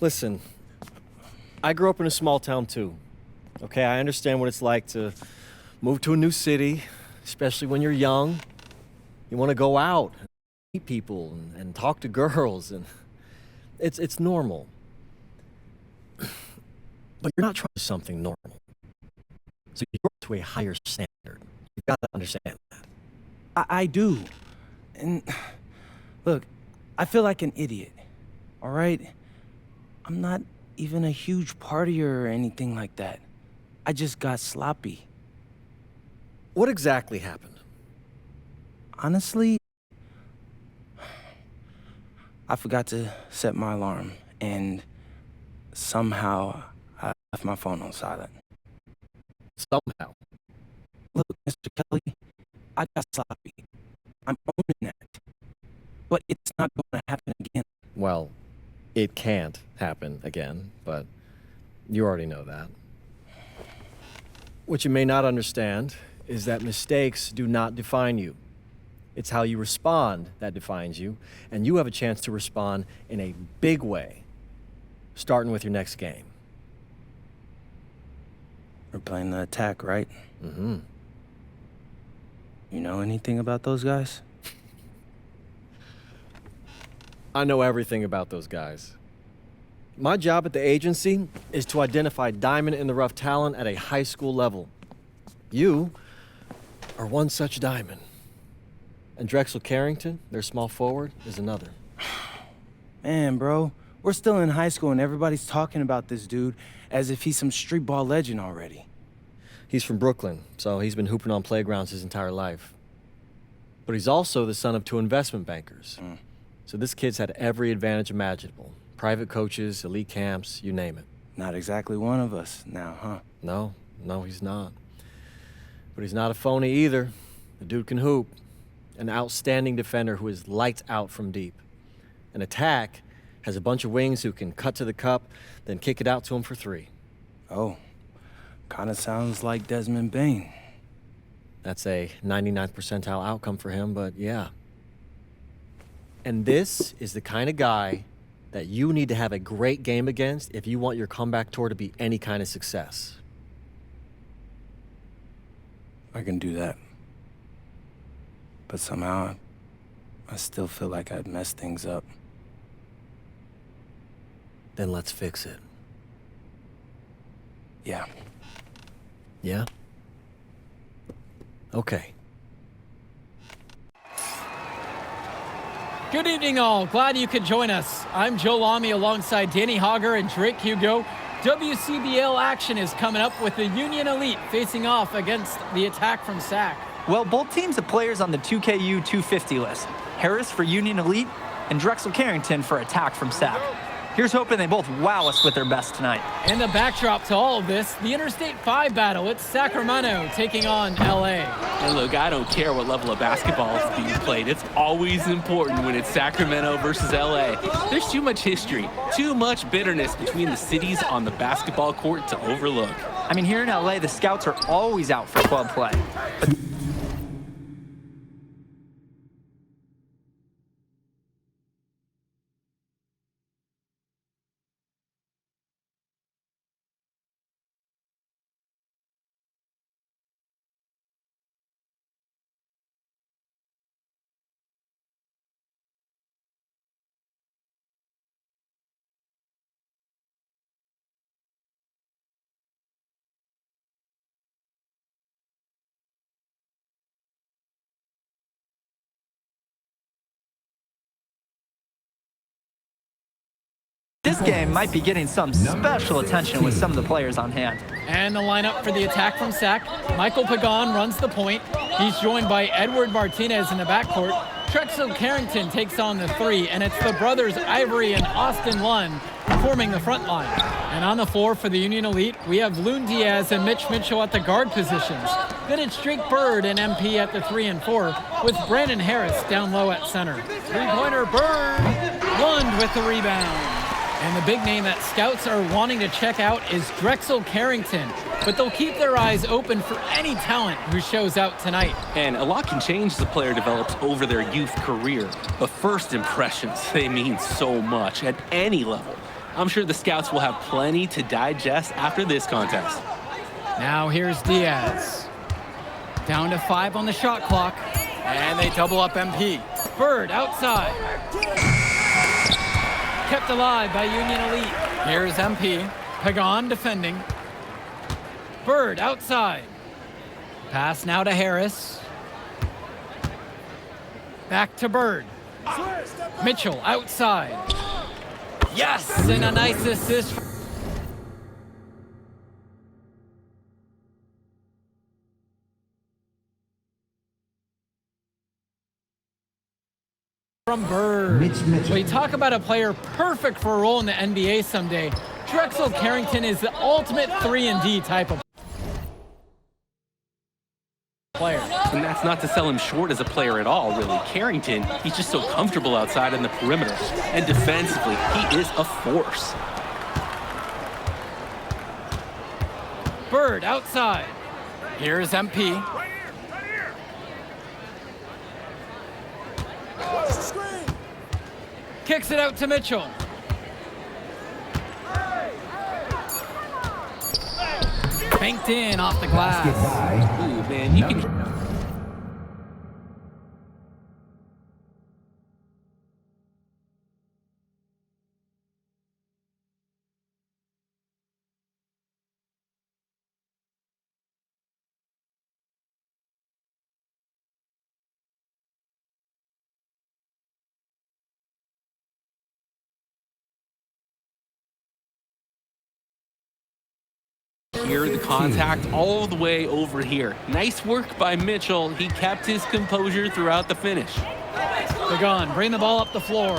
Listen, I grew up in a small town too. Okay, I understand what it's like to move to a new city, especially when you're young. You want to go out, meet people, and talk to girls, and it's normal. But you're not trying to do something normal. So you're to a higher standard. You've got to understand that. I do. And look, I feel like an idiot, all right? I'm not even a huge partier or anything like that. I just got sloppy. What exactly happened? Honestly, I forgot to set my alarm, and somehow I left my phone on silent. Somehow. Look, Mr. Kelly, I got sloppy. I'm owning that. But it's not going to happen again. Well, it can't happen again, but you already know that. What you may not understand is that mistakes do not define you. It's how you respond that defines you, and you have a chance to respond in a big way, starting with your next game. We're playing the attack, right? Mm-hmm. You know anything about those guys? I know everything about those guys. My job at the agency is to identify diamond-in-the-rough talent at a high school level. You are one such diamond. And Drexel Carrington, their small forward, is another. Man, bro, we're still in high school and everybody's talking about this dude as if he's some street ball legend already. He's from Brooklyn, so he's been hooping on playgrounds his entire life. But he's also the son of 2 investment bankers. So this kid's had every advantage imaginable. Private coaches, elite camps, you name it. Not exactly one of us now, huh? No, he's not. But he's not a phony either. The dude can hoop. An outstanding defender who is lights out from deep. An attack has a bunch of wings who can cut to the cup, then kick it out to him for 3. Oh, kind of sounds like Desmond Bain. That's a 99th percentile outcome for him, but yeah. And this is the kind of guy that you need to have a great game against if you want your comeback tour to be any kind of success. I can do that. But somehow, I still feel like I'd messed things up. Then let's fix it. Yeah. Yeah? Okay. Good evening, all. Glad you could join us. I'm Joe Lamy alongside Danny Hogger and Drake Hugo. WCBL action is coming up with the Union Elite facing off against the Attack from SAC. Well, both teams have players on the 2KU 250 list. Harris for Union Elite and Drexel Carrington for Attack from SAC. Here's hoping they both wow us with their best tonight. And the backdrop to all of this, the Interstate 5 battle. It's Sacramento taking on LA. And look, I don't care what level of basketball is being played. It's always important when it's Sacramento versus LA. There's too much history, too much bitterness between the cities on the basketball court to overlook. I mean, here in LA, the scouts are always out for club play. This game might be getting some special attention with some of the players on hand. And the lineup for the Attack from SAC. Michael Pagan runs the point. He's joined by Edward Martinez in the backcourt. Drexel Carrington takes on the 3, and it's the brothers Ivory and Austin Lund forming the front line. And on the floor for the Union Elite, we have Loon Diaz and Mitch Mitchell at the guard positions. Then it's Drake Bird and MP at the 3 and 4, with Brandon Harris down low at center. Three-pointer Bird, Lund with the rebound. And the big name that scouts are wanting to check out is Drexel Carrington, but they'll keep their eyes open for any talent who shows out tonight. And a lot can change as a player develops over their youth career, but first impressions, they mean so much at any level. I'm sure the scouts will have plenty to digest after this contest. Now here's Diaz. Down to 5 on the shot clock. And they double up MP. Bird outside. Kept alive by Union Elite. Here's MP. Pagan defending. Bird outside. Pass now to Harris. Back to Bird. Mitchell outside. Yes, and a nice assist from Bird. Well, you talk about a player perfect for a role in the NBA someday. Drexel Carrington is the ultimate 3-and-D type of player. And that's not to sell him short as a player at all, really. Carrington, he's just so comfortable outside in the perimeter. And defensively, he is a force. Bird outside. Here's MP. Kicks it out to Mitchell. Banked in off the glass. Ooh, man, you can... Here, the contact all the way over here. Nice work by Mitchell. He kept his composure throughout the finish. Pagan, bring the ball up the floor.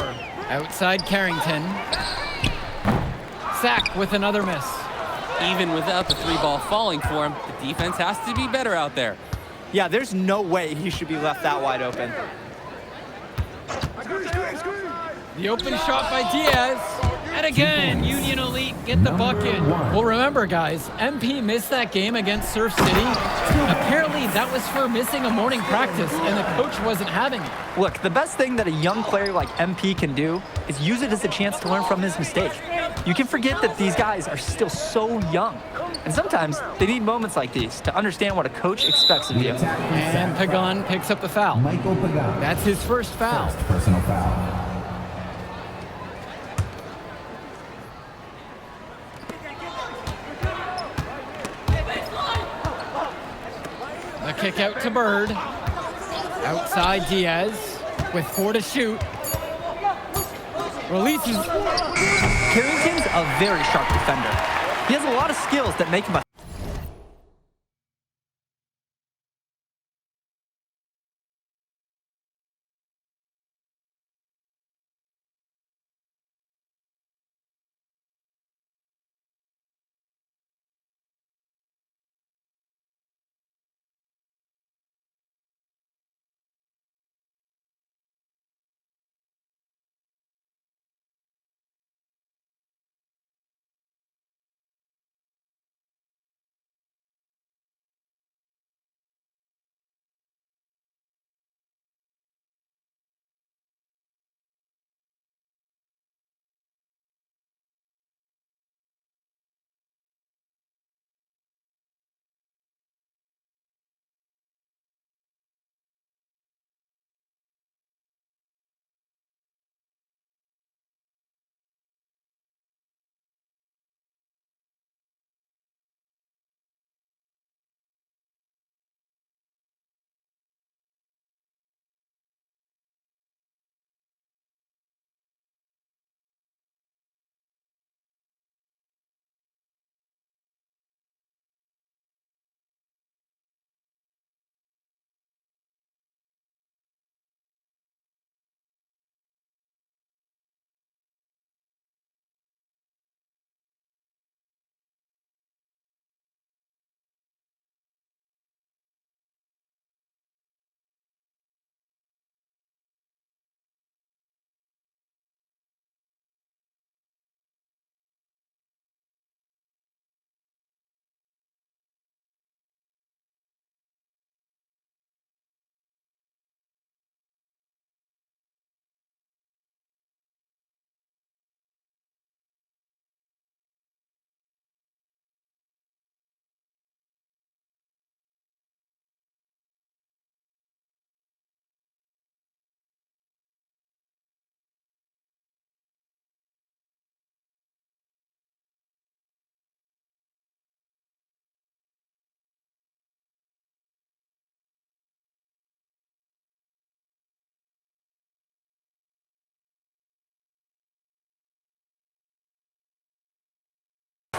Outside Carrington. Sack with another miss. Even without the 3-ball falling for him, the defense has to be better out there. Yeah, there's no way he should be left that wide open. The open shot by Diaz. And again, Union Elite get the bucket. Well, remember, guys, MP missed that game against Surf City. Apparently, that was for missing a morning practice, and the coach wasn't having it. Look, the best thing that a young player like MP can do is use it as a chance to learn from his mistake. You can forget that these guys are still so young. And sometimes they need moments like these to understand what a coach expects of you. And Pagan picks up the foul. Michael Pagan. That's his first foul. First personal foul. The kick out to Bird. Outside Diaz with 4 to shoot. Releases. Carrington's a very sharp defender. He has a lot of skills that make him a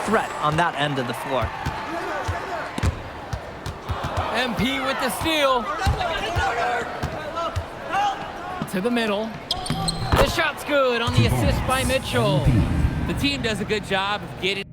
threat on that end of the floor. MP with the steal. To the middle. The shot's good on the assist by Mitchell. The team does a good job of getting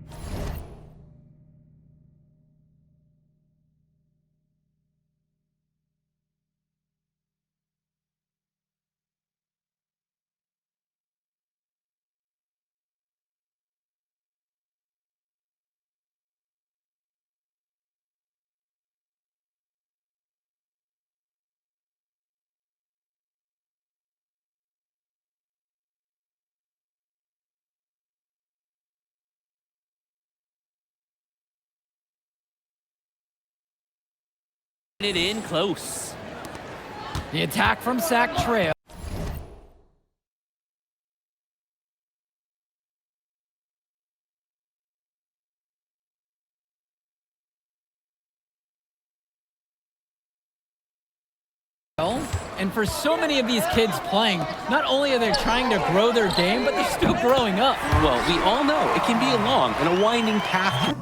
it in close. The attack from Sac trail. And for so many of these kids playing, not only are they trying to grow their game, but they're still growing up. Well, we all know it can be a long and a winding path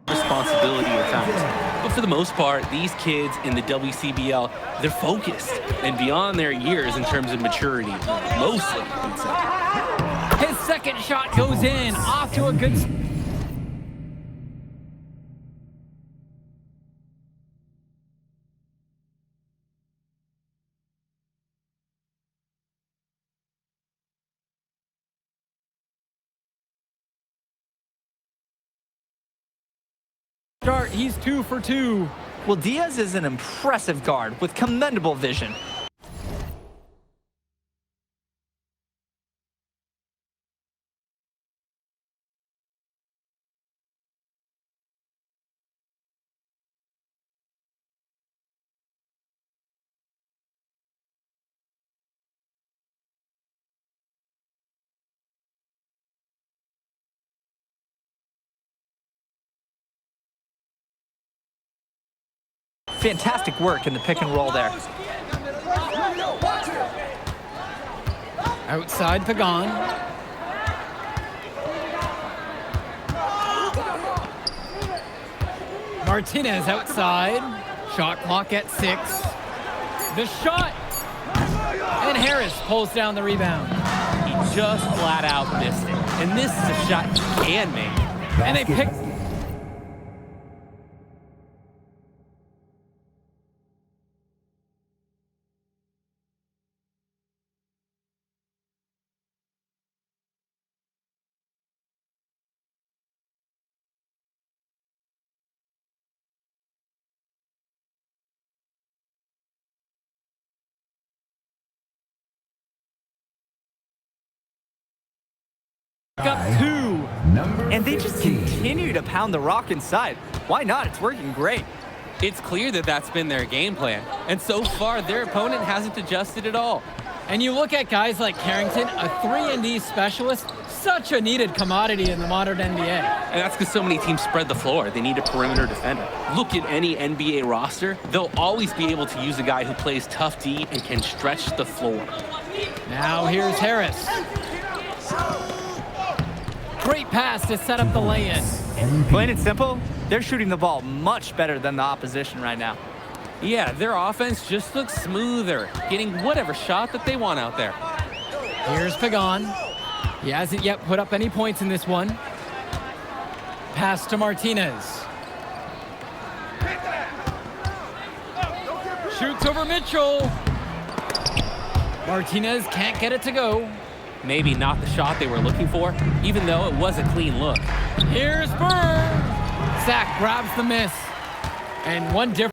to responsibility at times. But for the most part, these kids in the WCBL, they're focused and beyond their years in terms of maturity. Mostly, I'd say. His second shot goes in, off to a good start. He's 2 for 2. Well, Diaz is an impressive guard with commendable vision. Fantastic work in the pick and roll there. Outside Pagan. Martinez outside. Shot clock at 6. The shot. And Harris pulls down the rebound. He just flat out missed it. And this is a shot he can make. And they pick. Up 2. And they just continue to pound the rock inside. Why not? It's working great. It's clear that that's been their game plan. And so far, their opponent hasn't adjusted at all. And you look at guys like Carrington, a 3-and-D specialist, such a needed commodity in the modern NBA. And that's because so many teams spread the floor. They need a perimeter defender. Look at any NBA roster. They'll always be able to use a guy who plays tough D and can stretch the floor. Now here's Harris. Great pass to set up the lay-in. Plain and simple, they're shooting the ball much better than the opposition right now. Yeah, their offense just looks smoother, getting whatever shot that they want out there. Here's Pagan. He hasn't yet put up any points in this one. Pass to Martinez. Shoots over Mitchell. Martinez can't get it to go. Maybe not the shot they were looking for, even though it was a clean look. Here's Burr. Sack grabs the miss. And one different.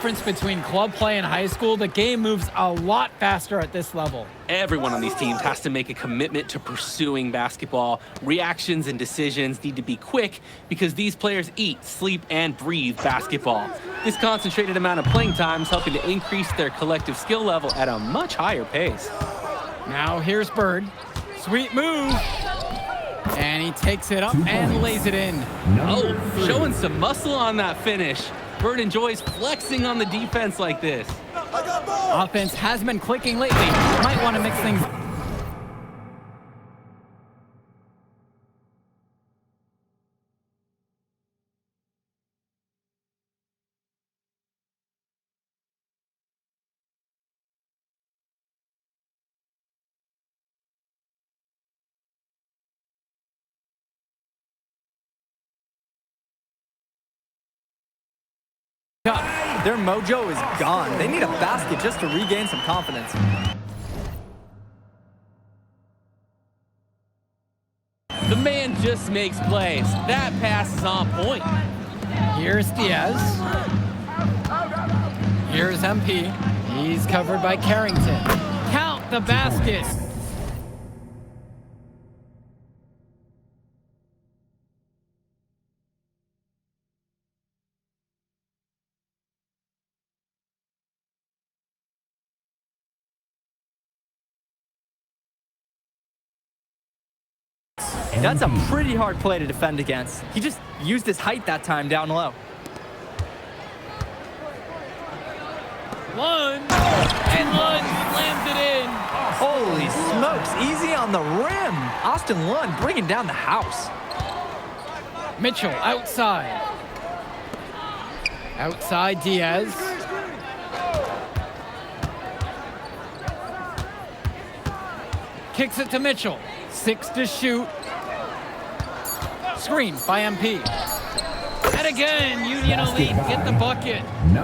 Difference between club play and high school, the game moves a lot faster at this level. Everyone on these teams has to make a commitment to pursuing basketball. Reactions and decisions need to be quick because these players eat, sleep, and breathe basketball. This concentrated amount of playing time is helping to increase their collective skill level at a much higher pace. Now here's Bird. Sweet move. And he takes it up and lays it in. Oh, showing some muscle on that finish. Bird enjoys flexing on the defense like this. Offense has been clicking lately. Might want to mix things. Their mojo is gone. They need a basket just to regain some confidence. The man just makes plays. That pass is on point. Here's Diaz. Here's MP. He's covered by Carrington. Count the basket. That's a pretty hard play to defend against. He just used his height that time down low. Lund. And Lund slams it in. Holy smokes, easy on the rim. Austin Lund bringing down the house. Mitchell outside. Outside Diaz. Kicks it to Mitchell. 6 to shoot. Screen by MP. And again, Union Elite get the bucket.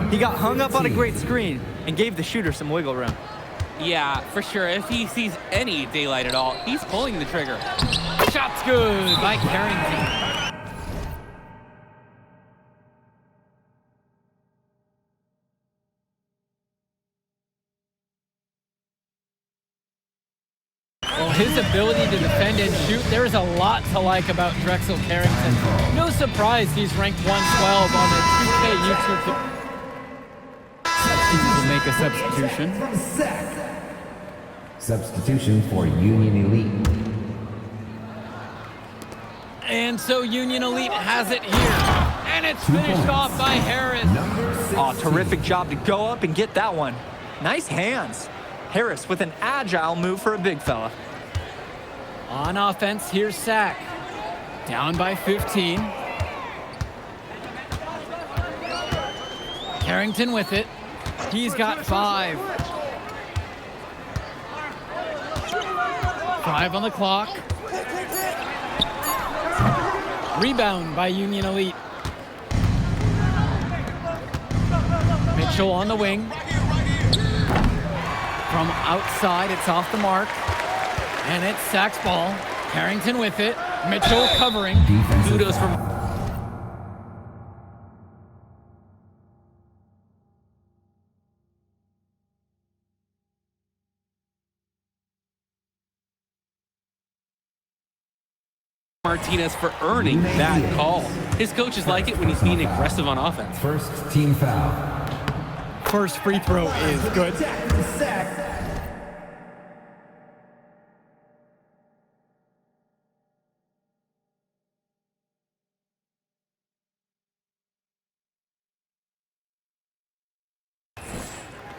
He got hung up on a great screen and gave the shooter some wiggle room. Yeah, for sure. If he sees any daylight at all, he's pulling the trigger. Shot's good by Carrington. Well, his ability to defend and shoot, there's a lot to like about Drexel Carrington. No surprise he's ranked 112 on the 2K YouTube. Will make a substitution. Substitution for Union Elite. And so Union Elite has it here. And it's finished off by Harris. Oh, terrific job to go up and get that one. Nice hands. Harris with an agile move for a big fella. On offense, here's Sack. Down by 15. Carrington with it. He's got 5. 5 on the clock. Rebound by Union Elite. Mitchell on the wing. From outside, it's off the mark. And it's Sack's ball. Carrington with it. Mitchell covering. Kudos from Martinez for earning that call. His coaches like it when he's being aggressive on offense. First team foul. First free throw is good.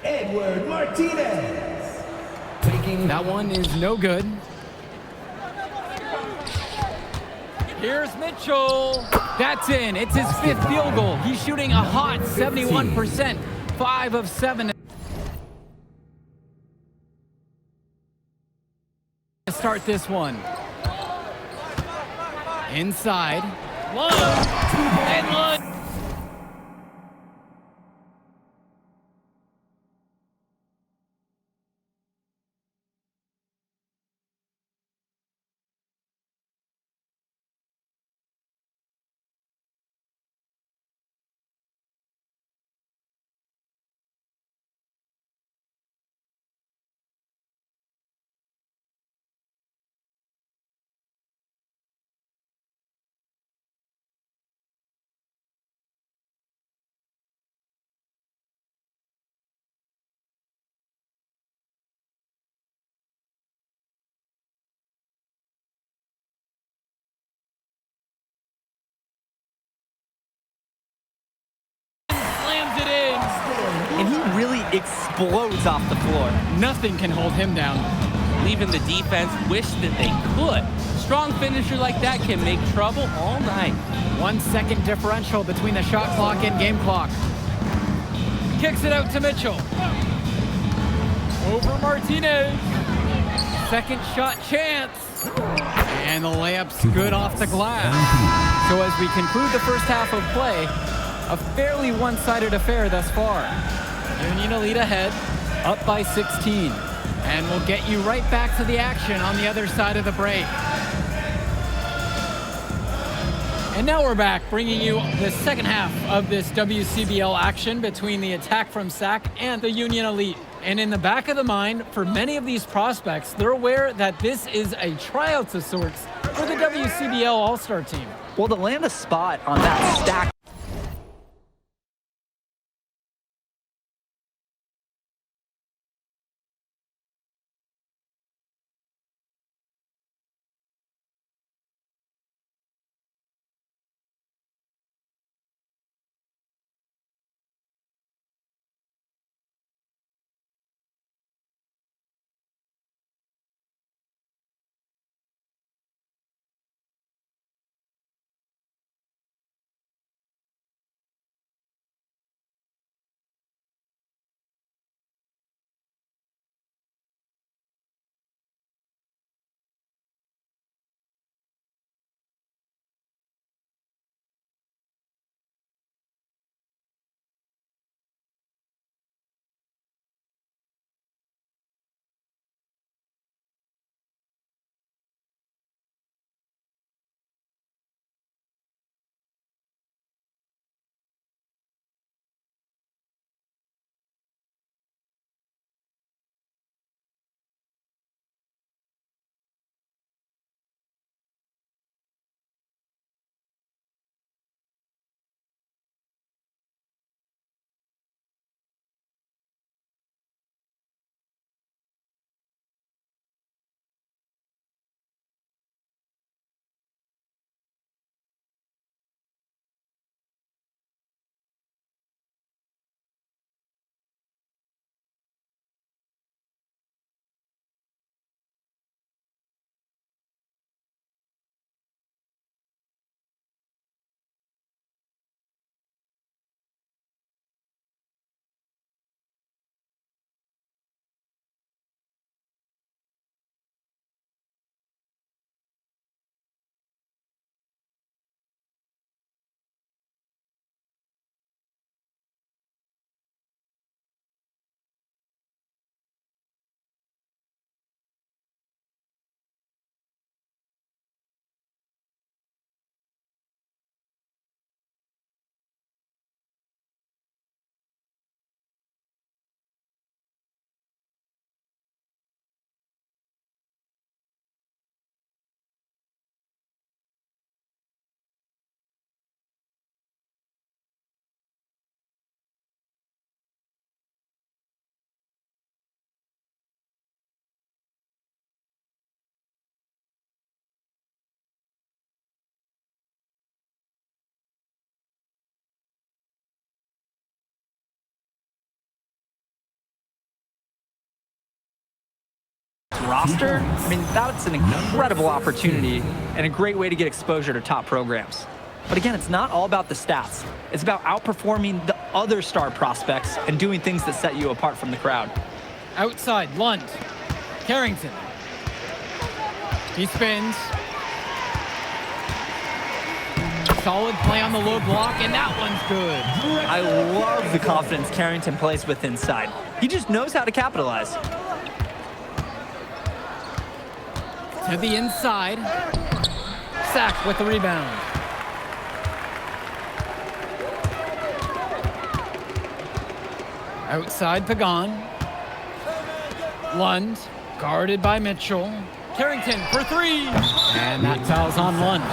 Edward Martinez. Taking That one is no good. Here's Mitchell. That's in. It's his 5th field goal. He's shooting a hot 71%. 5 of 7. To start this one. Inside. Lund. And Lund. explodes off the floor. Nothing can hold him down. Leaving the defense wish that they could. Strong finisher like that can make trouble all night. 1 second differential between the shot clock and game clock. Kicks it out to Mitchell. Over Martinez. Second shot chance. And the layup's good off the glass. So as we conclude the first half of play, a fairly one-sided affair thus far. Union Elite ahead, up by 16. And we'll get you right back to the action on the other side of the break. And now we're back, bringing you the second half of this WCBL action between the attack from SAC and the Union Elite. And in the back of the mind, for many of these prospects, they're aware that this is a tryout of sorts for the WCBL All-Star team. Well, to land a spot on that stack roster, I mean, that's an incredible opportunity and a great way to get exposure to top programs. But again, it's not all about the stats. It's about outperforming the other star prospects and doing things that set you apart from the crowd. Outside, Lund. Carrington. He spins. Solid play on the low block, and that one's good. I love the confidence Carrington plays with inside. He just knows how to capitalize. To the inside. Sack with the rebound. Outside, Pagan. Lund, guarded by Mitchell. Carrington for three. And that foul's on Lund.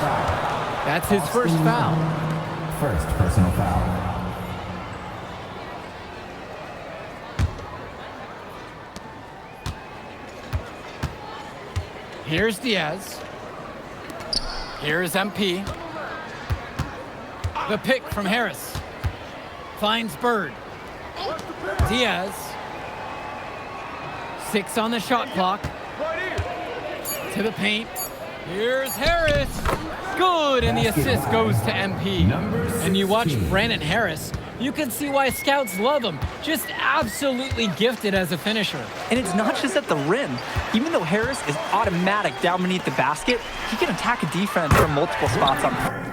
That's his first foul. First personal foul. Here's Diaz. Here's MP. The pick from Harris. Finds Bird. Diaz 6 on the shot clock. To the paint. Here's Harris. Good, and the assist goes to MP. And you watch Brandon Harris, you can see why scouts love him. Just absolutely gifted as a finisher. And it's not just at the rim. Even though Harris is automatic down beneath the basket, he can attack a defense from multiple spots on.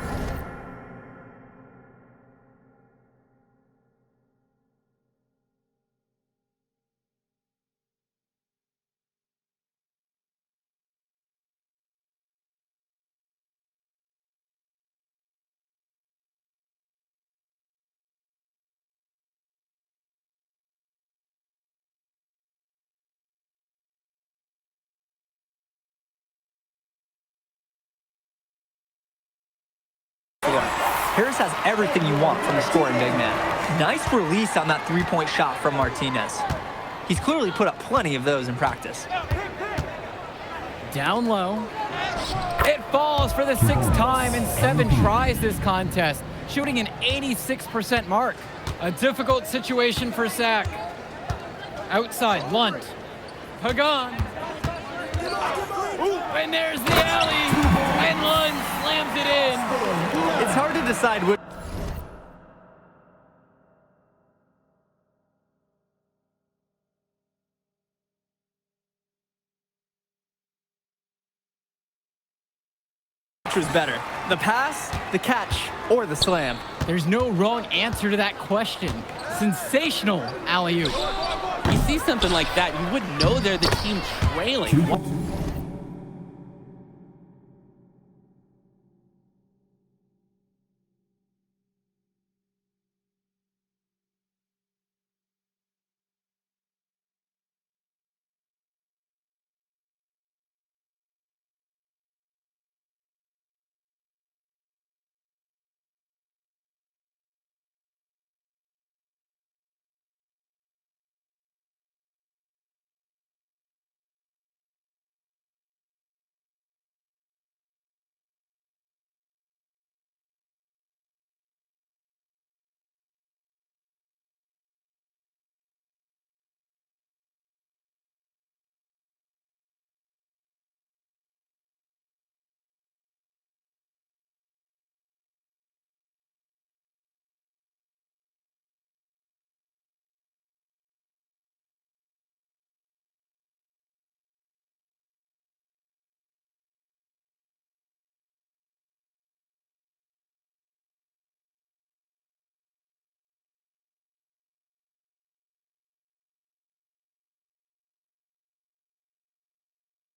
Harris has everything you want from a scoring big man. Nice release on that three-point shot from Martinez. He's clearly put up plenty of those in practice. Down low. It falls for the 6th time in 7 tries this contest, shooting an 86% mark. A difficult situation for Sack. Outside, Lund. Pagan. And there's the alley. And Lund slams it in. It's hard to decide which. Which was better, the pass, the catch, or the slam? There's no wrong answer to that question. Sensational alley-oop. You see something like that, you would know they're the team trailing.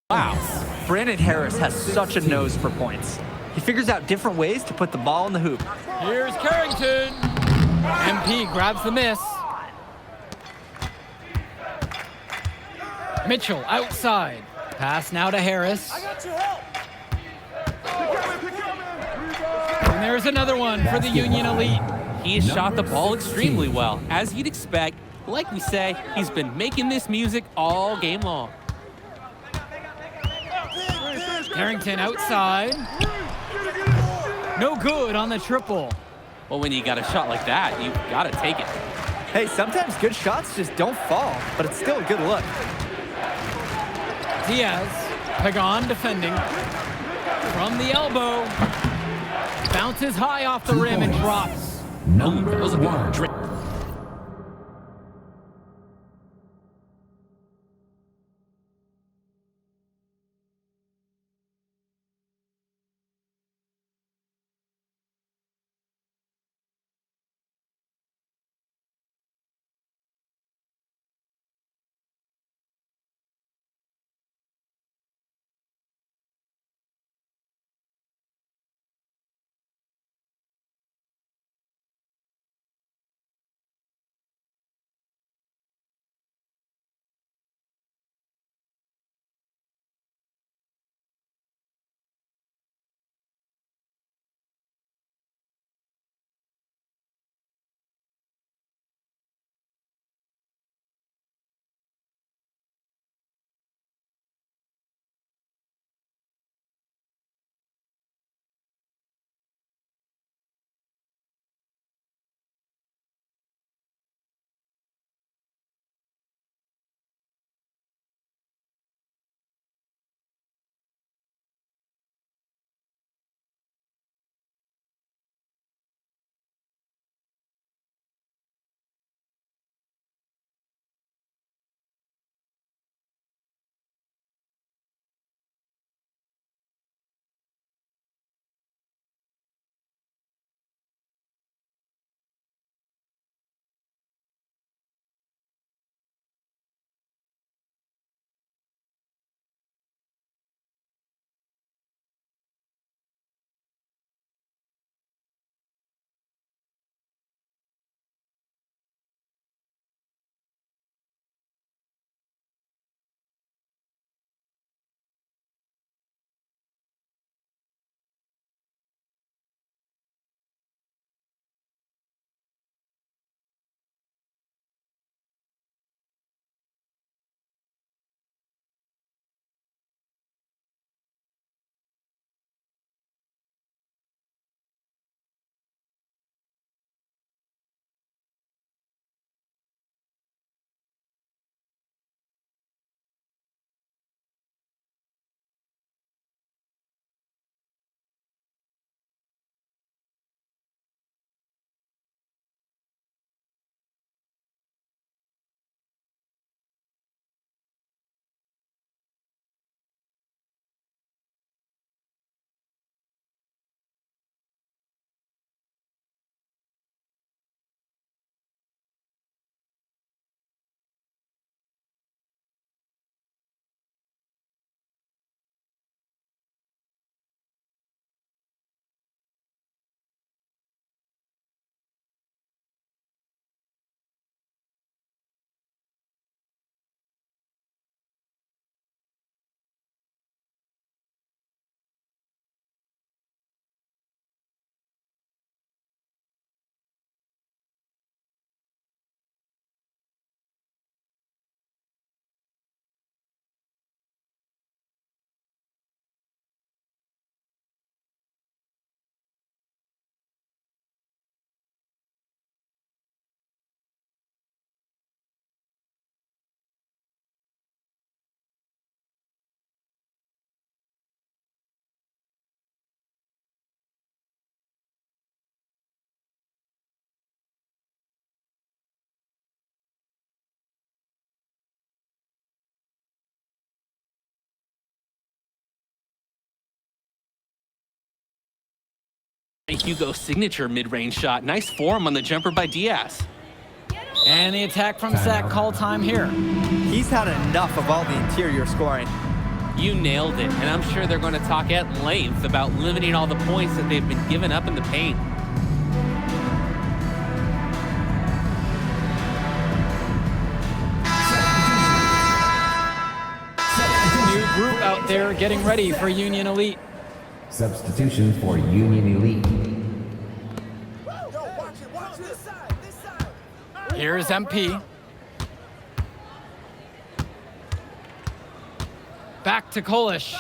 Wow. Brandon Harris has such a nose for points. He figures out different ways to put the ball in the hoop. Here's Carrington. MP grabs the miss. Mitchell outside. Pass now to Harris. And there's another one for the Union Elite. He has shot the ball extremely well. As you'd expect, like we say, he's been making this music all game long. Carrington outside. No good on the triple. Well, when you got a shot like that, you gotta take it. Hey, sometimes good shots just don't fall, but it's still a good look. Diaz, Pagan defending. From the elbow. Bounces high off the rim and drops. Number Those are one. good. Hugo's signature mid-range shot. Nice form on the jumper by Diaz. And the attack from Sack, call time here. He's had enough of all the interior scoring. You nailed it, and I'm sure they're going to talk at length about limiting all the points that they've been giving up in the paint. New group out there getting ready for Union Elite. Substitution for Union Elite. Here's MP. Back to Kolish.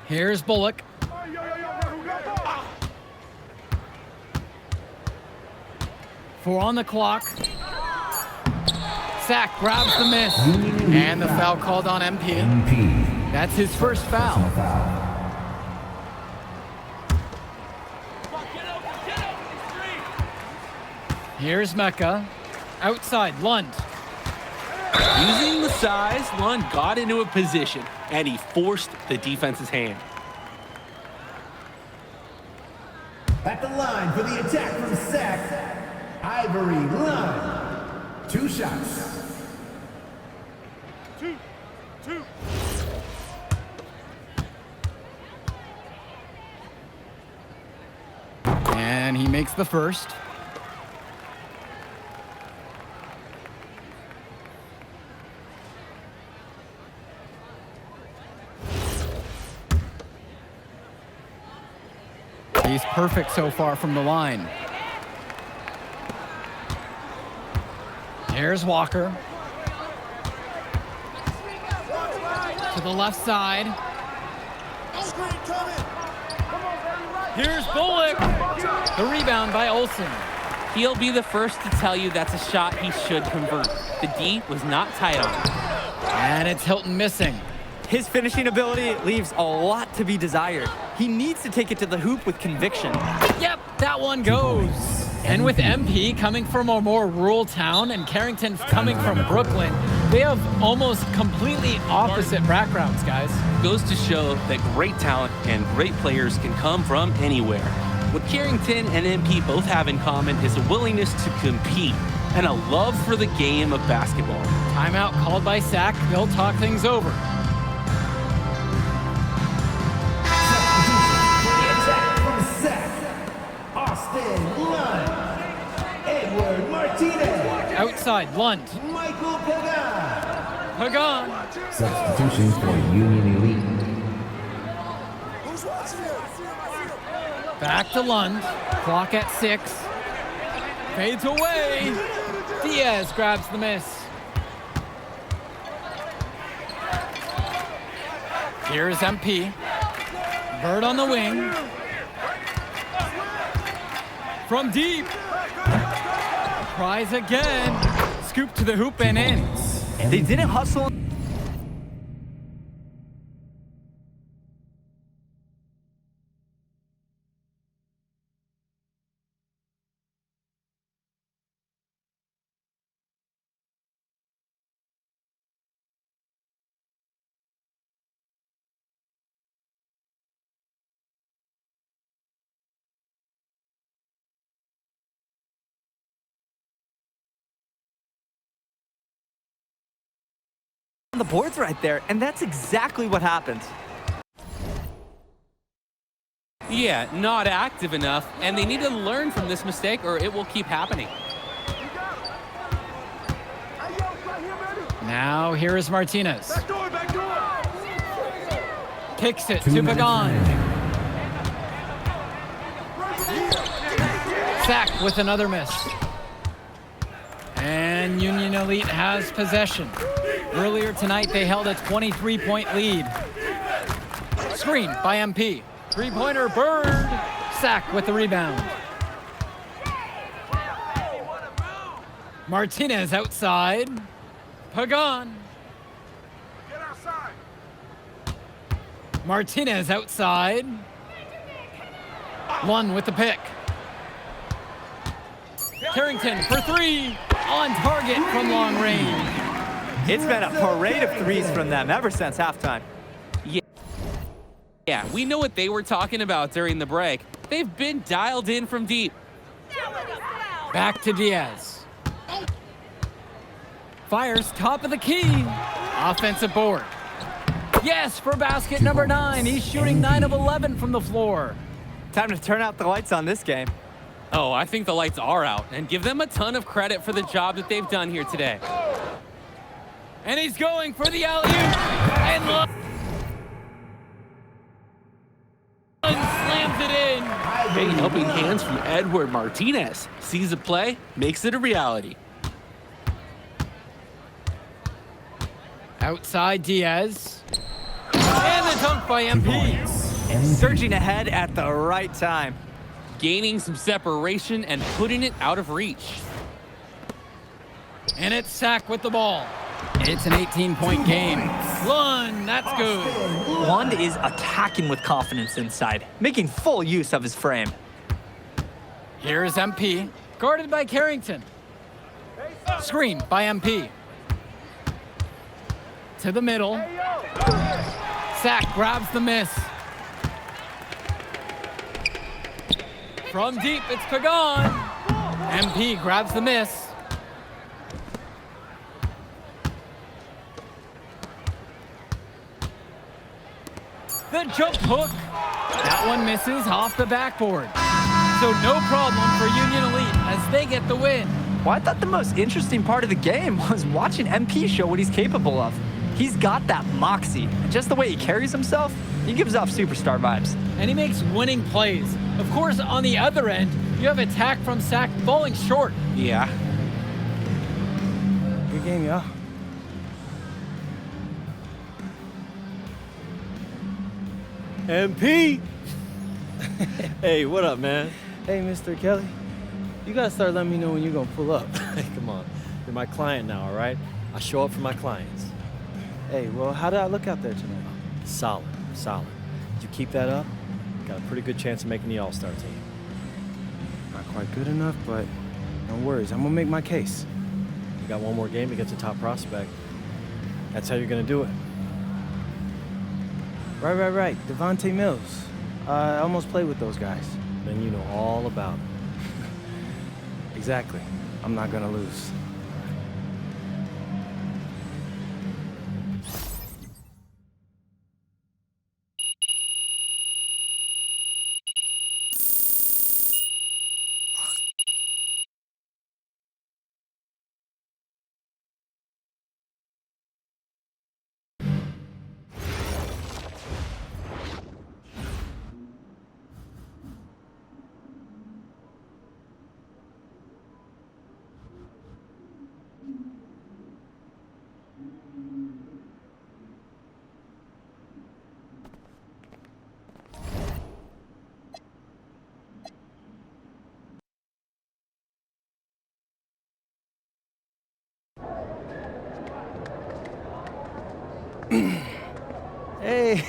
Here's Bullock. 4 on the clock. Sack grabs the miss. And the foul called on MP. MP. That's his first Personal foul. foul. Here's Mecca. Outside, Lund. Using the size, Lund got into a position, and he forced the defense's hand. At the line for the attack from Sack, Ivory Lund. 2 shots. And he makes the first. He's perfect so far from the line. Here's Walker. To the left side. Here's Bullock. The rebound by Olsen. He'll be the first to tell you that's a shot he should convert. The D was not tight on him. And it's Hilton missing. His finishing ability leaves a lot to be desired. He needs to take it to the hoop with conviction. Yep, that one goes. And with MP coming from a more rural town and Carrington coming from Brooklyn, they have almost completely opposite backgrounds, guys. Goes to show that great talent and great players can come from anywhere. What Carrington and MP both have in common is a willingness to compete and a love for the game of basketball. Timeout called by Sack. They'll talk things over. Outside, Lund. Michael Pagan. Pagan. Substitution for Union Elite. Back to Lund. Clock at 6. Fades away. Diaz grabs the miss. Here's MP. Bird on the wing. From deep. Tries again. Scoop to the hoop and in. They didn't hustle. The board's right there, and that's exactly what happened. Yeah, not active enough, and they need to learn from this mistake or it will keep happening. Now here is Martinez. Kicks it 2 to minutes Pagan. remaining. Sack with another miss. And Union Elite has possession. Earlier tonight, they held a 23-point lead. Screen by MP. Three-pointer, Bird. Sack with the rebound. Martinez outside. Pagan. Martinez outside. Lund with the pick. Carrington for 3. On target from long range. It's been a parade of threes from them ever since halftime. Yeah, we know what they were talking about during the break. They've been dialed in from deep. Back to Diaz. Fires top of the key. Offensive board. Yes, for basket number 9. He's shooting 9 of 11 from the floor. Time to turn out the lights on this game. Oh, I think the lights are out, and give them a ton of credit for the job that they've done here today. And he's going for the alley-oop. And look. Slams it in. Hey, helping hands from Edward Martinez. Sees a play, makes it a reality. Outside Diaz. And the dunk by MP. Surging ahead at the right time. Gaining some separation and putting it out of reach. And it's Sack with the ball. It's an 18-point game. Lund, that's good. Lund is attacking with confidence inside, making full use of his frame. Here's MP, guarded by Carrington. Screen by MP. To the middle. Sack grabs the miss. From deep, it's Pagan. MP grabs the miss. The jump hook. That one misses off the backboard. So no problem for Union Elite as they get the win. Well, I thought the most interesting part of the game was watching MP show what he's capable of. He's got that moxie, and just the way he carries himself, he gives off superstar vibes. And he makes winning plays. Of course, on the other end, you have attack from Sack falling short. Yeah. Good game, y'all. MP! Hey, what up, man? Hey, Mr. Kelly. You gotta start letting me know when you're gonna pull up. Hey, come on. You're my client now, all right? I show up for my clients. Hey, well, how did I look out there tonight? Solid, solid. You keep that up, got a pretty good chance of making the All-Star team. Not quite good enough, but no worries. I'm gonna make my case. You got one more game against a top prospect. That's how you're gonna do it. Right. Devontae Mills. I almost played with those guys. Then you know all about it. Exactly. I'm not gonna lose.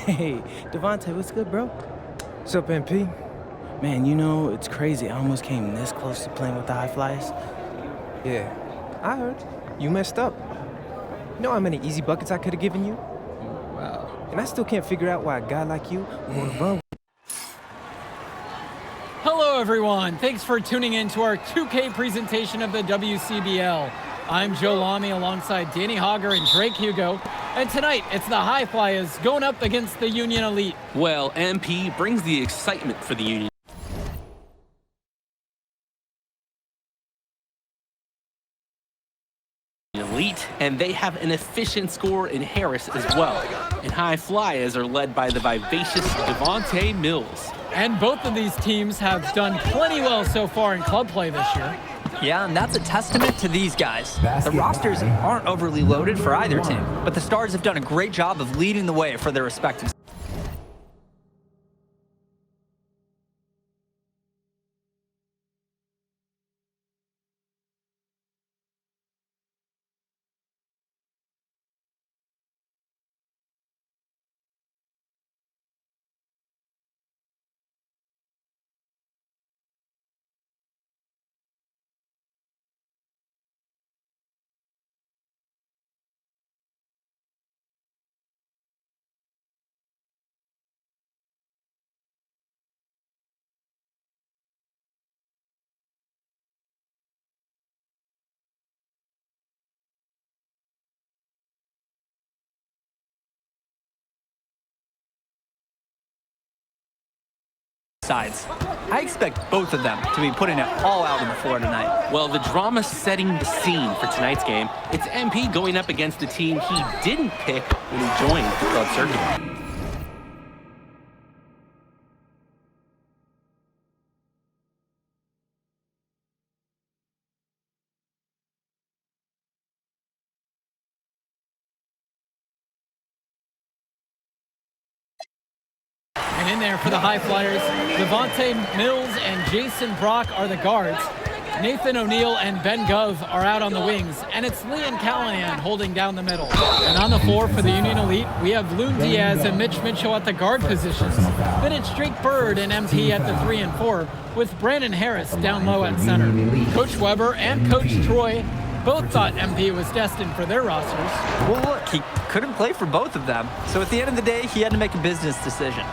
Hey, Devontae, what's good, bro? What's up, MP? Man, you know, it's crazy. I almost came this close to playing with the High Flyers. Yeah, I heard. You messed up. You know how many easy buckets I could have given you? Wow. And I still can't figure out why a guy like you would want to run. Hello, everyone. Thanks for tuning in to our 2K presentation of the WCBL. I'm Joe Lamy alongside Danny Hogger and Drake Hugo. And tonight, it's the High Flyers going up against the Union Elite. Well, MP brings the excitement for the Union Elite, and they have an efficient scorer in Harris as well. And High Flyers are led by the vivacious Devontae Mills. And both of these teams have done plenty well so far in club play this year. Yeah, and that's a testament to these guys. The rosters aren't overly loaded for either team, but the Stars have done a great job of leading the way for their respective sides. I expect both of them to be putting it all out on the floor tonight. Well, the drama setting the scene for tonight's game. It's MP going up against the team he didn't pick when he joined the club circuit. And in there for the High Flyers, Devontae Mills and Jason Brock are the guards. Nathan O'Neill and Ben Gove are out on the wings, and it's Leon Callahan holding down the middle. And on the floor for the Union Elite, we have Loon Diaz and Mitch Mitchell at the guard positions. Then it's Drake Bird and MP at the 3 and 4, with Brandon Harris down low at center. Coach Weber and Coach Troy both thought MP was destined for their rosters. Well, look, he couldn't play for both of them, so at the end of the day, he had to make a business decision.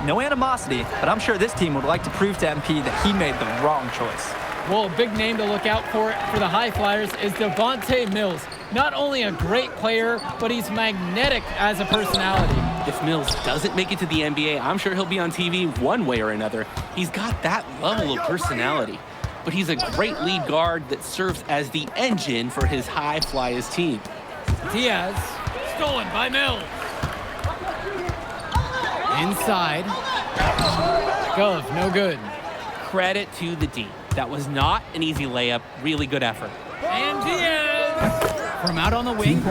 No animosity, but I'm sure this team would like to prove to MP that he made the wrong choice. Well, a big name to look out for the High Flyers is Devontae Mills. Not only a great player, but he's magnetic as a personality. If Mills doesn't make it to the NBA, I'm sure he'll be on TV one way or another. He's got that level of personality. But he's a great lead guard that serves as the engine for his High Flyers team. Diaz, stolen by Mills. Inside. Gove, no good. Credit to the D. That was not an easy layup. Really good effort. And Diaz from out on the wing.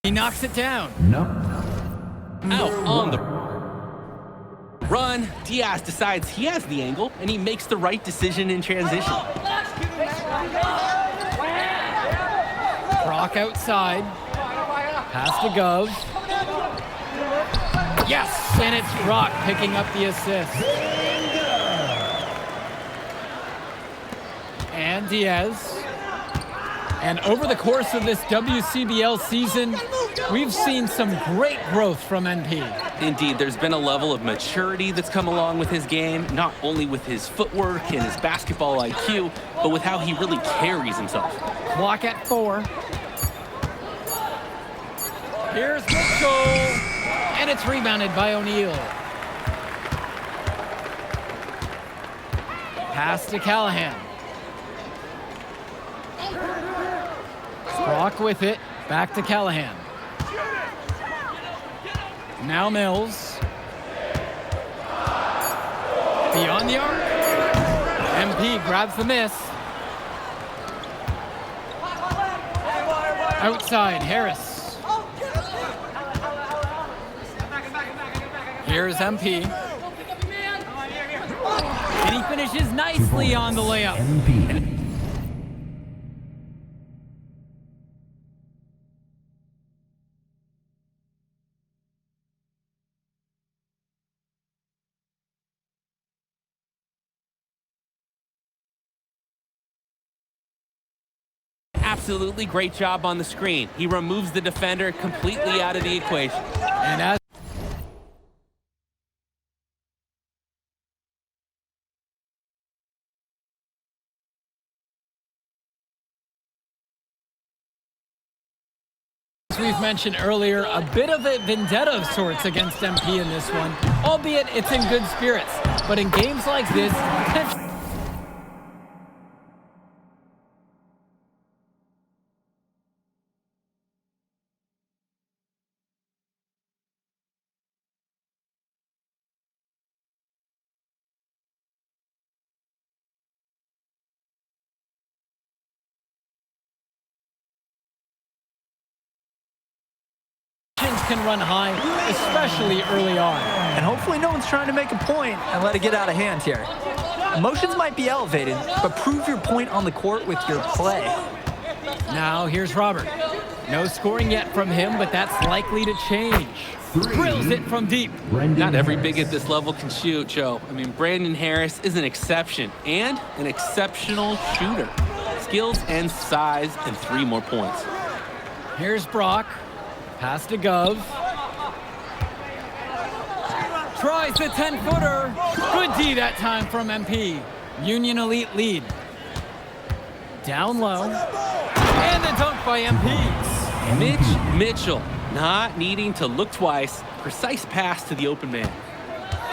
He knocks it down. No. Out on the run, Diaz decides he has the angle, and he makes the right decision in transition. Brock outside. Pass to Gove. Yes, and it's Brock picking up the assist. And Diaz. And over the course of this WCBL season, we've seen some great growth from NP. Indeed, there's been a level of maturity that's come along with his game, not only with his footwork and his basketball IQ, but with how he really carries himself. Clock at 4. Here's Mitchell, and it's rebounded by O'Neill. Pass to Callahan. Brock with it, back to Callahan. Now Mills. Beyond the arc. MP grabs the miss. Outside, Harris. Here's MP. And he finishes nicely on the layup. MP. Absolutely great job on the screen. He removes the defender completely out of the equation. And as we've mentioned earlier, a bit of a vendetta of sorts against MP in this one, albeit it's in good spirits. But in games like this, can run high, especially early on. And hopefully no one's trying to make a point and let it get out of hand here. Emotions might be elevated, but prove your point on the court with your play. Now here's Robert. No scoring yet from him, but that's likely to change. Drills it from deep. Not every big at this level can shoot, Joe. I mean, Brandon Harris is an exception and an exceptional shooter. Skills and size and 3 more points. Here's Brock. Pass to Gov. Tries the 10-footer. Good D that time from MP. Union Elite lead. Down low. And the dunk by MP. Mitch Mitchell not needing to look twice. Precise pass to the open man.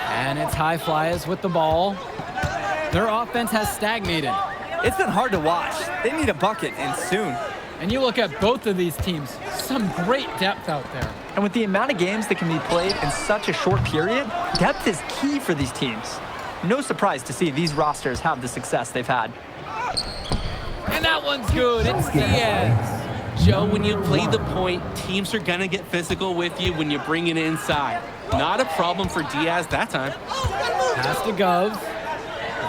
And it's High Flyers with the ball. Their offense has stagnated. It's been hard to watch. They need a bucket, and soon. And you look at both of these teams, some great depth out there. And with the amount of games that can be played in such a short period, depth is key for these teams. No surprise to see these rosters have the success they've had. And that one's good. It's Diaz. Joe, when you play the point, teams are going to get physical with you when you bring it inside. Not a problem for Diaz that time. Pass to Gov.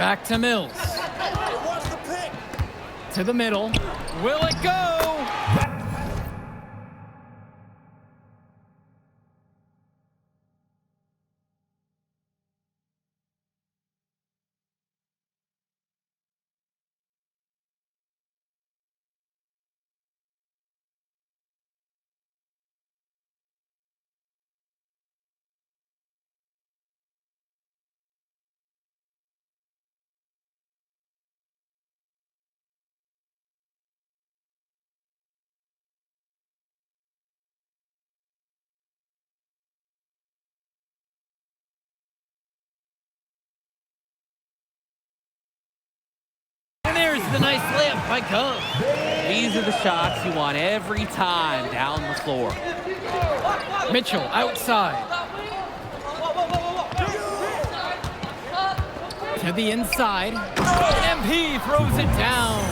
Back to Mills. To the middle. Will it go? There's the nice layup by Gov. These are the shots you want every time down the floor. Mitchell outside. To the inside. MP throws it down.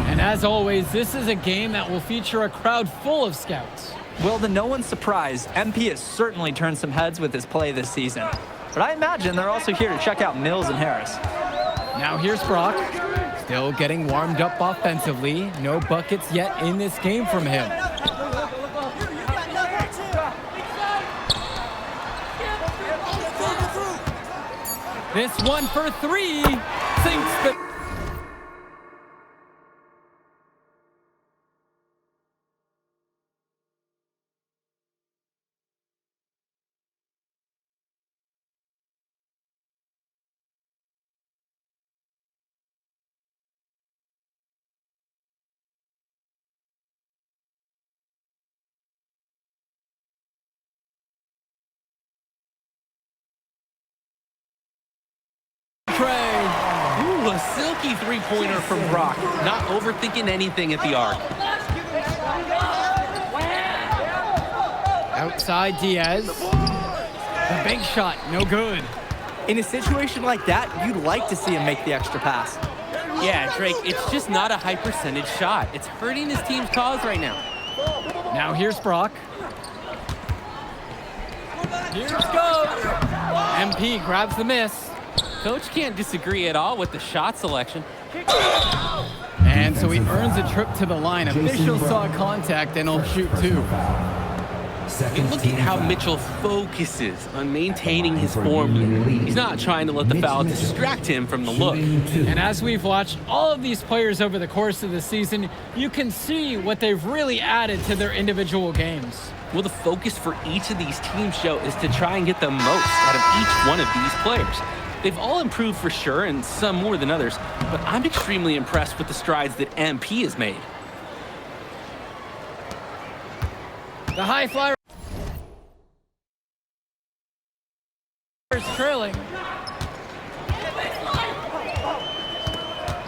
And as always, this is a game that will feature a crowd full of scouts. Well, to no one's surprise, MP has certainly turned some heads with his play this season. But I imagine they're also here to check out Mills and Harris. Now here's Brock. Still getting warmed up offensively. No buckets yet in this game from him. This one for 3. Sinks the... Ooh, a silky three-pointer from Brock. Not overthinking anything at the arc. Outside Diaz. The big shot, no good. In a situation like that, you'd like to see him make the extra pass. Yeah, Drake, it's just not a high percentage shot. It's hurting his team's cause right now. Now here's Brock. Here's Go. MP grabs the miss. Coach can't disagree at all with the shot selection. And so he earns a trip to the line. Officials saw contact and he'll shoot 2. And look at how Mitchell focuses on maintaining his form. He's not trying to let the foul distract him from the look. And as we've watched all of these players over the course of the season, you can see what they've really added to their individual games. Well, the focus for each of these teams, Joe, is to try and get the most out of each one of these players. They've all improved for sure, and some more than others, but I'm extremely impressed with the strides that MP has made. The High Flyers trailing.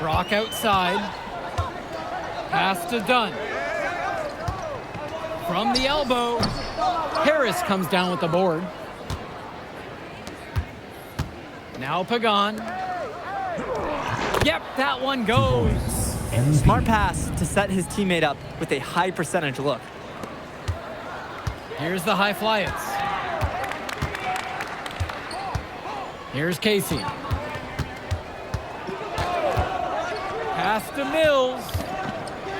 Brock outside. Pass to Dunn. From the elbow. Harris comes down with the board. Now Pagan. Yep, that one goes. Smart pass to set his teammate up with a high percentage look. Here's the High Flyers. Here's Casey. Pass to Mills.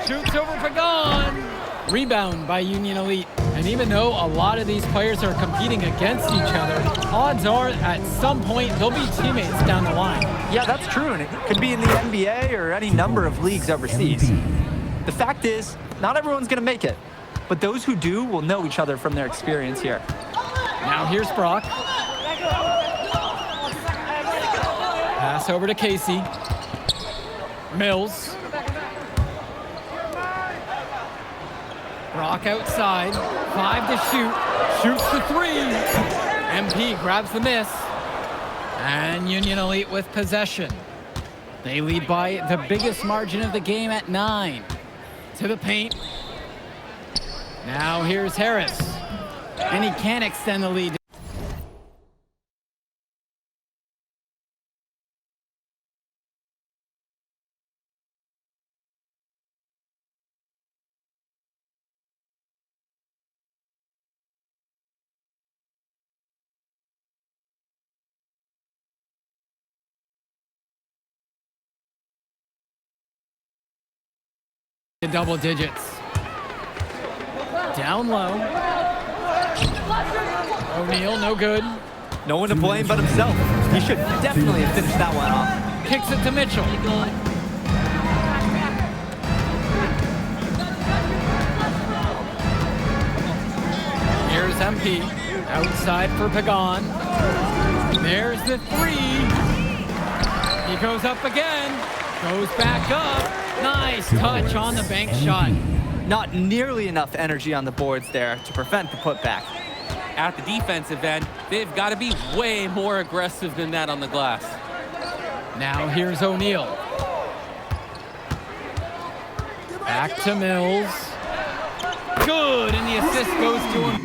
Shoots over Pagan. Rebound by Union Elite. And even though a lot of these players are competing against each other, odds are at some point they'll be teammates down the line. Yeah, that's true, and it could be in the NBA or any number of leagues overseas. The fact is, not everyone's going to make it, but those who do will know each other from their experience here. Now here's Brock. Pass over to Casey. Mills. Brock outside. 5 to shoot. Shoots the 3. MP grabs the miss. And Union Elite with possession. They lead by the biggest margin of the game at 9. To the paint. Now here's Harris. And he can't extend the lead. Double digits. Down low. O'Neal, no good. No one to blame but himself. He should definitely have finished that one off. Kicks it to Mitchell. Here's MP. Outside for Pagan. There's the 3. He goes up again. Goes back up. Nice touch on the bank shot. Not nearly enough energy on the boards there to prevent the putback. At the defensive end, they've got to be way more aggressive than that on the glass. Now here's O'Neal. Back to Mills. Good, and the assist goes to him.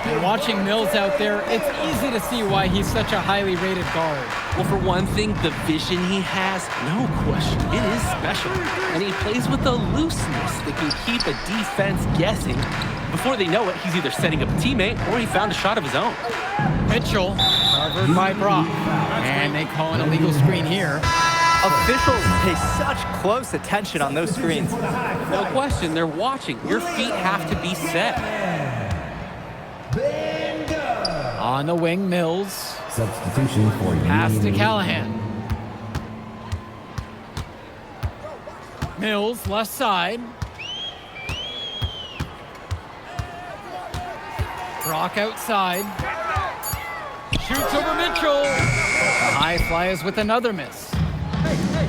And watching Mills out there, it's easy to see why he's such a highly rated guard. Well, for one thing, the vision he has, no question, it is special. And he plays with a looseness that can keep a defense guessing. Before they know it, he's either setting up a teammate or he found a shot of his own. Mitchell, covered by Brock. And they call an illegal screen here. Officials pay such close attention on those screens. No question, they're watching. Your feet have to be set. On the wing, Mills. Substitution for Pass to Union Callahan. Mills, left side. Brock outside. Shoots over Mitchell. The high flyers with another miss.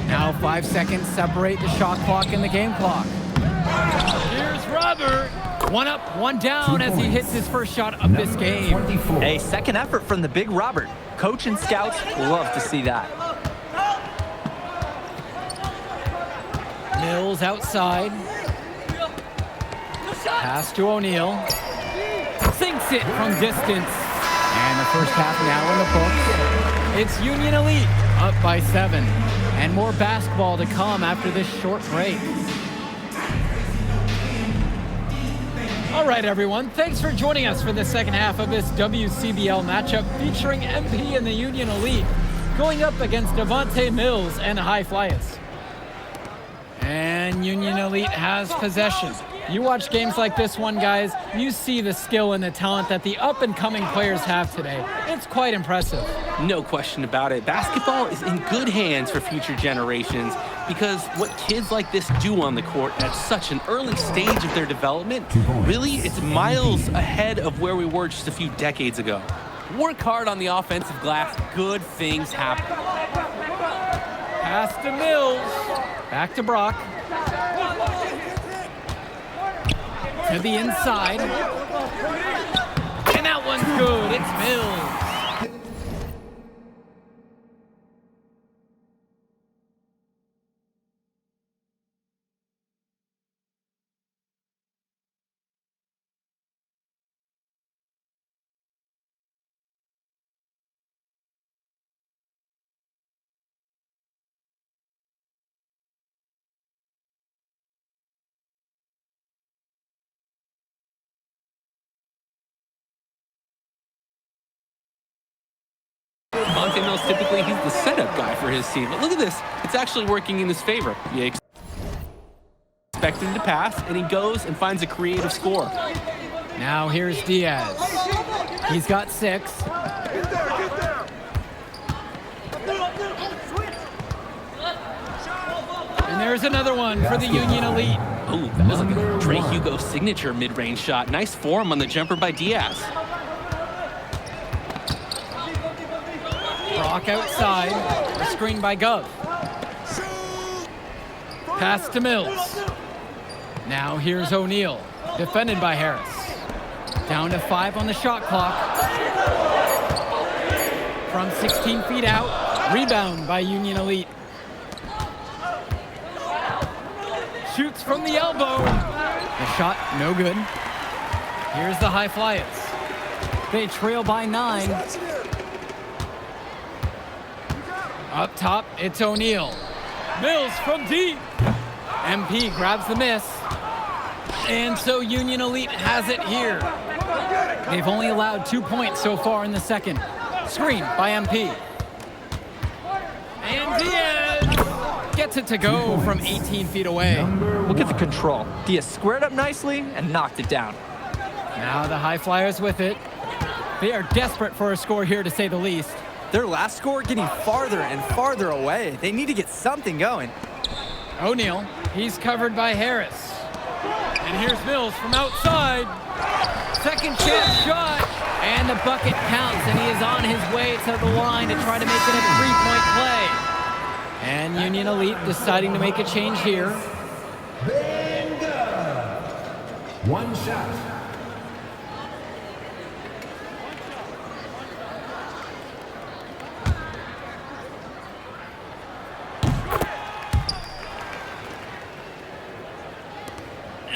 Now 5 seconds separate the shot clock and the game clock. Here's Robert. 1 up, 1 down as he hits his first shot of this game. A second effort from the big Robert. Coach and scouts love to see that. Mills outside. Pass to O'Neal. Sinks it from distance. And the first half now in the books. It's Union Elite up by 7. And more basketball to come after this short break. All right, everyone. Thanks for joining us for the second half of this WCBL matchup featuring MP and the Union Elite going up against Devontae Mills and High Flyers. And Union Elite has possession. You watch games like this one, guys, you see the skill and the talent that the up-and-coming players have today. It's quite impressive. No question about it. Basketball is in good hands for future generations because what kids like this do on the court at such an early stage of their development, really, it's miles ahead of where we were just a few decades ago. Work hard on the offensive glass, good things happen. Pass to Mills. Back to Brock. To the inside. And that one's good. It's Mills. Monte Mills, typically he's the setup guy for his team, but look at this. It's actually working in his favor. You expect him to pass, and he goes and finds a creative score. Now here's Diaz. He's got 6. And there's another one for the Union Elite. Oh, that was like a Dre Hugo signature mid-range shot. Nice form on the jumper by Diaz. Brock outside, a screen by Gov. Pass to Mills. Now here's O'Neal, defended by Harris. Down to 5 on the shot clock. From 16 feet out, rebound by Union Elite. Shoots from the elbow. The shot, no good. Here's the High Flyers. They trail by 9. Up top, it's O'Neal. Mills from deep. MP grabs the miss. And so Union Elite has it here. They've only allowed 2 points so far in the second. Screen by MP. And Diaz gets it to go from 18 feet away. Look at the control. Diaz squared up nicely and knocked it down. Now the High Flyers with it. They are desperate for a score here, to say the least. Their last score getting farther and farther away. They need to get something going. O'Neal, he's covered by Harris. And here's Mills from outside. Second chance shot. And the bucket counts, and he is on his way to the line to try to make it a 3-point play. And Union Elite deciding to make a change here. Bingo! One shot.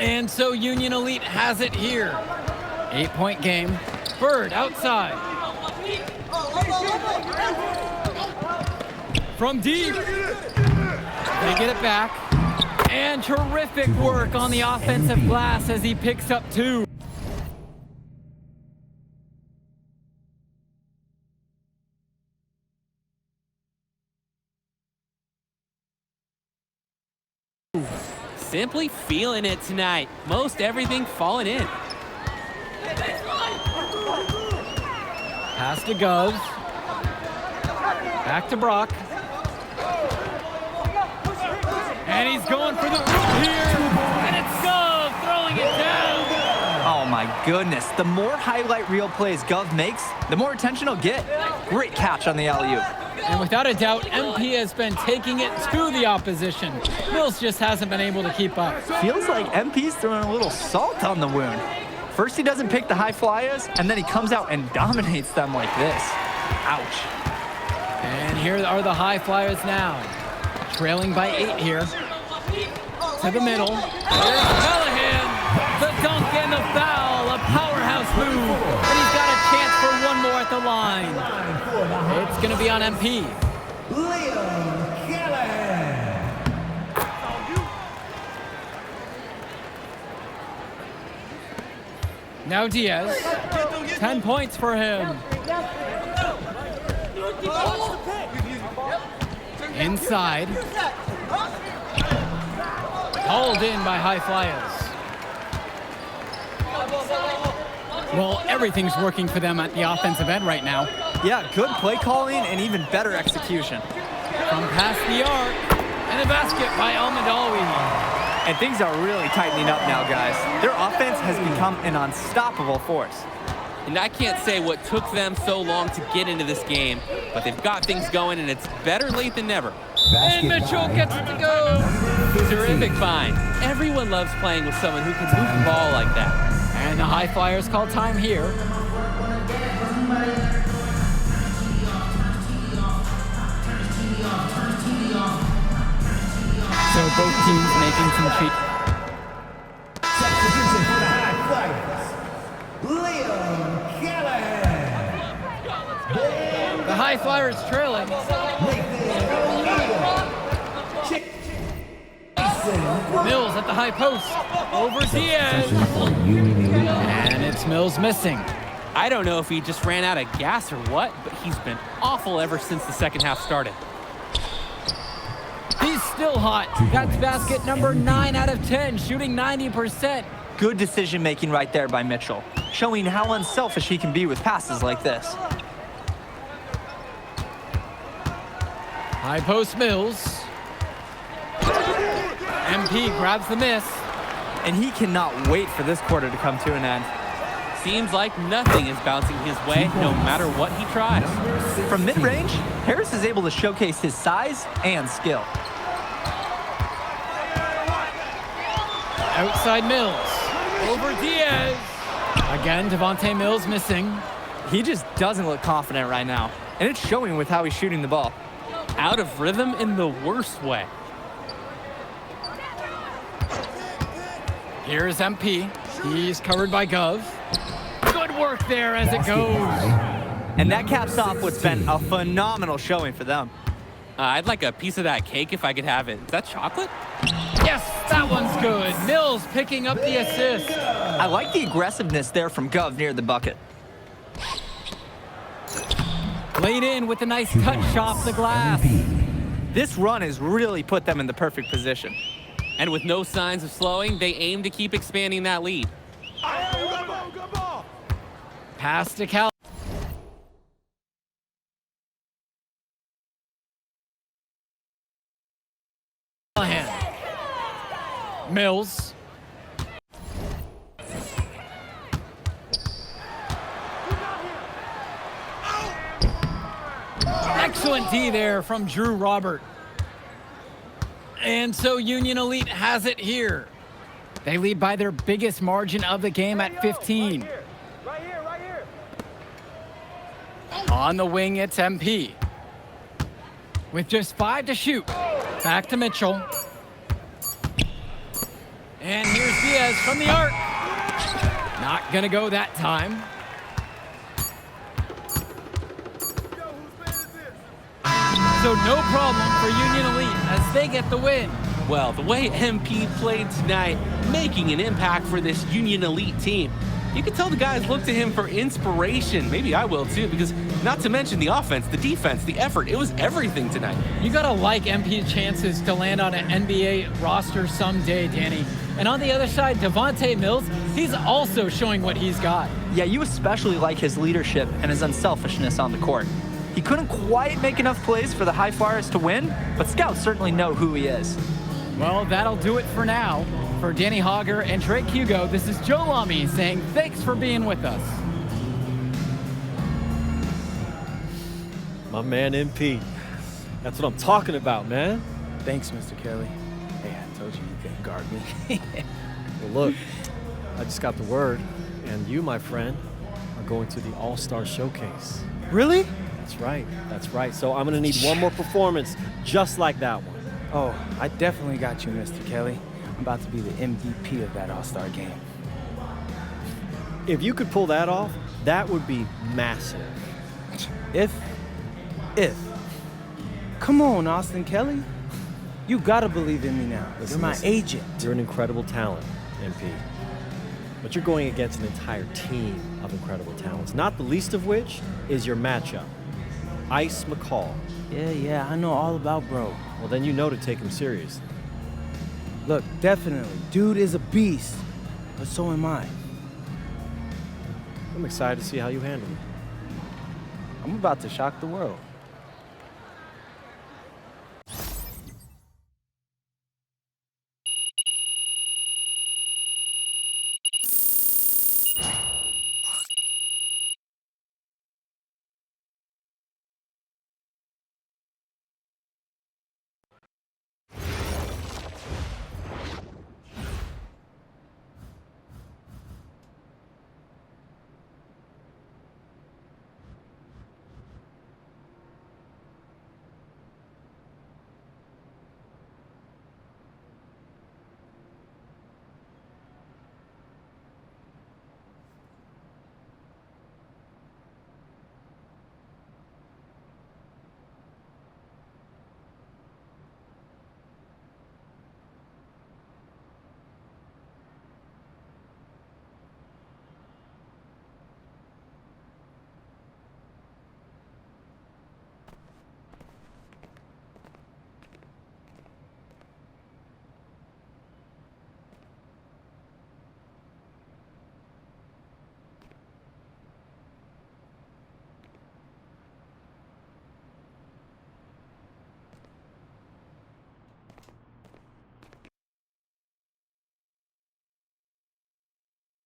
And so Union Elite has it here. 8-point game. Bird outside. From deep. They get it back. And terrific work on the offensive glass as he picks up 2. Simply feeling it tonight. Most everything falling in. Pass to Govs. Back to Brock. And he's going for the root here. And it's Gov throwing it down. Oh my goodness. The more highlight reel plays Gov makes, the more attention he'll get. Great catch on the alley-oop. And without a doubt, MP has been taking it to the opposition. Mills just hasn't been able to keep up. Feels like MP's throwing a little salt on the wound. First he doesn't pick the High Flyers, and then he comes out and dominates them like this. Ouch. And here are the High Flyers now. Trailing by 8 here. To the middle. There's Callahan. The dunk and the foul. A powerhouse move. And he's got a chance for one more at the line. It's going to be on MP. Leo Callahan. Now Diaz. 10 points for him. Inside. Hauled in by High Flyers. Well, everything's working for them at the offensive end right now. Yeah, good play calling and even better execution. From past the arc, and a basket by Al-Madawi. And things are really tightening up now, guys. Their offense has become an unstoppable force. And I can't say what took them so long to get into this game, but they've got things going, and it's better late than never. And Mitchell gets it to go. Terrific find. Everyone loves playing with someone who can move the ball like that. And the High Flyers call time here. So both teams making some cheap. Substitution for the High Flyers. Leon Callahan. The High Flyers trailing. Mills at the high post. Over Diaz. And it's Mills missing. I don't know if he just ran out of gas or what, but he's been awful ever since the second half started. He's still hot. That's basket number 9 out of 10, shooting 90%. Good decision making right there by Mitchell, showing how unselfish he can be with passes like this. High post Mills. MP grabs the miss. And he cannot wait for this quarter to come to an end. Seems like nothing is bouncing his way, no matter what he tries. From mid-range, Harris is able to showcase his size and skill. Outside Mills. Over Diaz. Again, Devontae Mills missing. He just doesn't look confident right now, and it's showing with how he's shooting the ball. Out of rhythm in the worst way. Here's MP. He's covered by Gov. Good work there as it goes. And that caps off what's been a phenomenal showing for them. I'd like a piece of that cake if I could have it. Is that chocolate? Yes, that one's good. Mills picking up the assist. I like the aggressiveness there from Gov near the bucket. Laid in with a nice touch off the glass. This run has really put them in the perfect position. And with no signs of slowing, they aim to keep expanding that lead. Pass to Cal. Mills. Excellent D there from Drew Robert. And so Union Elite has it here. They lead by their biggest margin of the game at 15. Right here. On the wing, it's MP. With just 5 to shoot. Back to Mitchell. And here's Diaz from the arc. Not gonna go that time. So no problem for Union Elite as they get the win. Well, the way MP played tonight, making an impact for this Union Elite team. You can tell the guys look to him for inspiration. Maybe I will too, because not to mention the offense, the defense, the effort, it was everything tonight. You gotta like MP's chances to land on an NBA roster someday, Danny. And on the other side, Devontae Mills, he's also showing what he's got. Yeah, you especially like his leadership and his unselfishness on the court. He couldn't quite make enough plays for the High Flyers to win, but scouts certainly know who he is. Well, that'll do it for now. For Danny Hogger and Drake Hugo, this is Joe Lamy saying thanks for being with us. My man MP. That's what I'm talking about, man. Thanks, Mr. Kelly. Hey, I told you couldn't guard me. Well, look, I just got the word, and you, my friend, are going to the All-Star Showcase. Really? That's right. So I'm gonna need one more performance just like that one. Oh, I definitely got you, Mr. Kelly. I'm about to be the MVP of that All-Star game. If you could pull that off, that would be massive. If. Come on, Austin Kelly. You gotta believe in me now. You're my agent. You're an incredible talent, MP. But you're going against an entire team of incredible talents, not the least of which is your matchup, Ice McCall. Yeah, I know all about bro. Well, then you know to take him seriously. Look, definitely, dude is a beast, but so am I. I'm excited to see how you handle it. I'm about to shock the world.